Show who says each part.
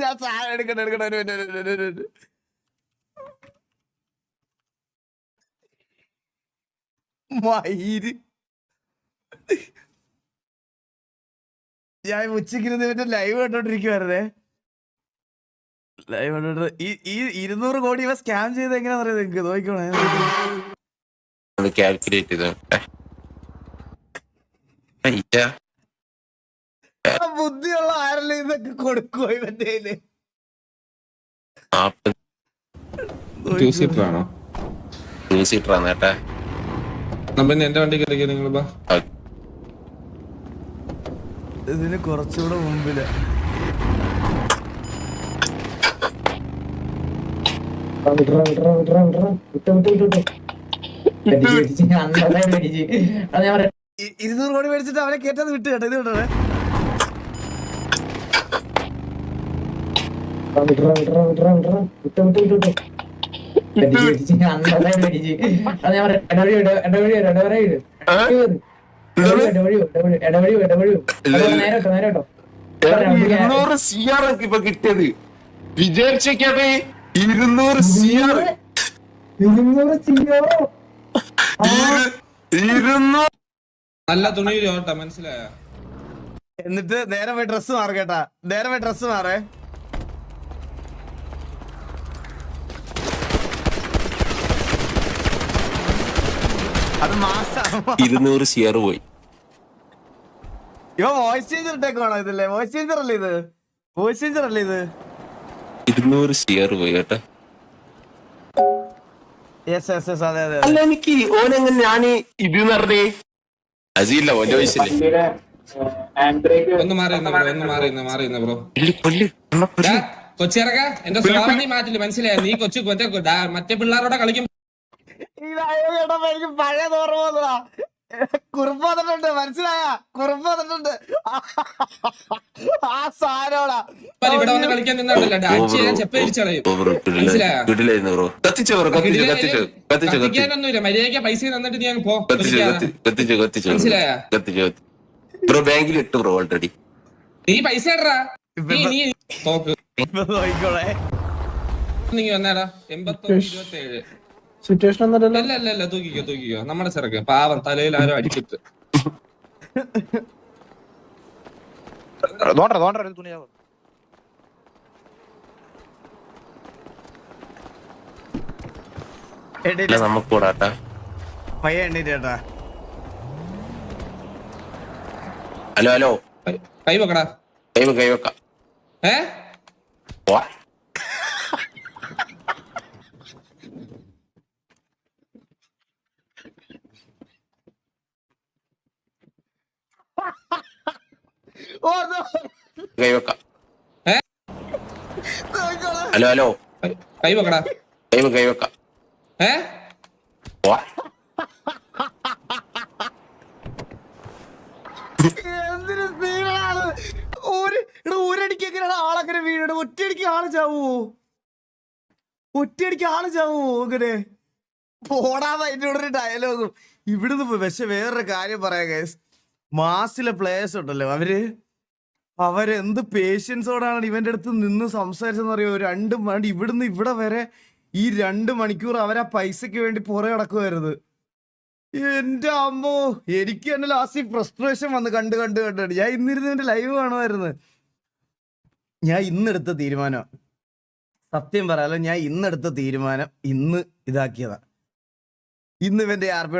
Speaker 1: ഞാൻ സാധനം എടുക്കട്ടെ. മയിര് ഞാൻ ഉച്ചക്കിരുന്ന് ഇവന്റെ ലൈവ് കണ്ടോണ്ടിരിക്കുവായിരുന്നേ. ലൈവ് കണ്ടോണ്ട് ഈ 200 കോടി ഇവ സ്കാം ചെയ്ത് എങ്ങനെയാ അറിയാം നിങ്ങക്ക്? നോക്കണേ,
Speaker 2: കാൽക്കുലേറ്റ് ചെയ്ത
Speaker 1: ബുദ്ധിയുള്ള ആരല്ലേ ഇതൊക്കെ കൊടുക്കുവോ ഇവന്റെ കയ്യില്?
Speaker 3: ആണോ
Speaker 2: നേട്ടാ
Speaker 3: എന്റെ വണ്ടി കയറിയ നിങ്ങൾ
Speaker 1: ഇതിന് കുറച്ചുകൂടെ മുമ്പില്
Speaker 4: വിട്ടു
Speaker 1: 200 കോടി മേടിച്ചിട്ട് അവനെ കേട്ടത് വിട്ട് കേട്ടോ. ഇത് കേട്ടോ,
Speaker 2: ഇപ്പൊ കിട്ടിയത് വിചാരിച്ചേ 200 CR.
Speaker 3: നല്ല തുണി ഓട്ടാ, മനസ്സിലായ?
Speaker 1: എന്നിട്ട് നേരെ പോയി ഡ്രസ് മാറി കേട്ടാ. നേരെ പോയി ഡ്രസ് മാറേ. അത് മാസം
Speaker 2: 200 CR പോയി.
Speaker 1: ഇവ വോയിസ് ചേഞ്ചർ ഇട്ടേക്കാണോ? ഇതല്ലേ വോയിസ് ചേഞ്ചർ അല്ലേ ഇത്? വോയിസ് ചേഞ്ചർ അല്ലേ ഇത്?
Speaker 2: 200 CR പോയി കേട്ടാ.
Speaker 1: യെസ് യെസ് യെസ്, അതെ അതെ.
Speaker 2: അല്ല എനിക്ക് ഓനെങ്ങനെ ഞാന് ഇത് പറഞ്ഞേ അസിയില്ല ഓന്റെ വയസ്സില്ലേ.
Speaker 3: ഒന്ന് മാറിയുന്ന ബ്രോ. കൊച്ചിറക്ക എന്റെ സ്വഭാവം നീ മാറ്റില്ല, മനസ്സിലായ? നീ കൊച്ചു മറ്റേ പിള്ളേരോടെ കളിക്കും.
Speaker 1: എനിക്ക് പഴയ ഓർമ്മ കുറുപ്പ് വന്നിട്ടുണ്ട്, മനസ്സിലായ? കുറുപ്പ് വന്നിട്ടുണ്ട് ആ സാരോടാ.
Speaker 3: ഇവിടെ വന്ന് കളിക്കാൻ നിന്നാണല്ലോ അടിച്ച് ഞാൻ ചെപ്പ തിരിച്ചളയും, മനസ്സിലായ? കത്തിക്കാനൊന്നുമില്ല, മര്യാദയ്ക്ക് പൈസ തന്നിട്ട് നീ പോ, മനസ്സിലായ?
Speaker 2: ബ്രോ ബാങ്കിൽ ഇട്ടു ബ്രോ ഓൾറെഡി.
Speaker 3: നീ പൈസ ഇടറാ, നീ തോക്ക്
Speaker 1: നോക്കിക്കോളെ.
Speaker 3: നീ വന്നേടാ. 81-27
Speaker 4: സിറ്റുവേഷൻ
Speaker 3: അല്ല തൂക്കിക്കോ. നമ്മുടെ ചെറുക്ക് പാവം, തലയിൽ ആരോ അടിച്ചിട്ട്.
Speaker 2: നമുക്ക് കൂടാട്ടാ
Speaker 1: പയ്യ എണ്ണീറ്റ് ചേട്ടാ.
Speaker 2: ഹലോ
Speaker 3: കൈ വെക്കടാ.
Speaker 2: കൈവെക്കാം. കൈവെക്കാം. ഹലോ
Speaker 3: കൈ വെക്കടാ.
Speaker 2: കൈവെക്കാം.
Speaker 1: എന്തിനു സ്പീഡാണ്? ഒരടിക്ക് എങ്ങനെയാണ് ആളങ്ങനെ വീഴണ? ഒറ്റയടിക്ക് ആള് ചാവോ? അങ്ങനെ പോടാതെ അതിൻ്റെ കൂടെ ഒരു ഡയലോഗും. ഇവിടുന്ന് പക്ഷെ വേറൊരു കാര്യം പറയാം ഗൈസ്, മാസിലെ പ്ലേയേഴ്സ് ഉണ്ടല്ലോ, അവരെന്ത് പേഷ്യൻസോടാണ് ഇവന്റെ അടുത്ത് നിന്ന് സംസാരിച്ചെന്ന് അറിയോ? 2 മണി ഇവിടുന്ന് ഇവിടെ വരെ ഈ 2 മണിക്കൂർ അവരാ പൈസക്ക് വേണ്ടി പുറകെ നടക്കുമായിരുന്നു. എന്റെ അമ്മോ, എനിക്ക് തന്നെ ലാസ്റ്റ് ഫ്രസ്ട്രേഷൻ വന്ന് കണ്ട് ഞാൻ ഇന്നിരുന്നതിന്റെ ലൈവ് കാണുമായിരുന്നു. ഞാൻ ഇന്നെടുത്ത തീരുമാനം, സത്യം പറയാലോ, ഞാൻ ഇന്നെടുത്ത തീരുമാനം ഇന്ന് ഇതാക്കിയതാ. ഇന്ന് ഇവന്റെ RP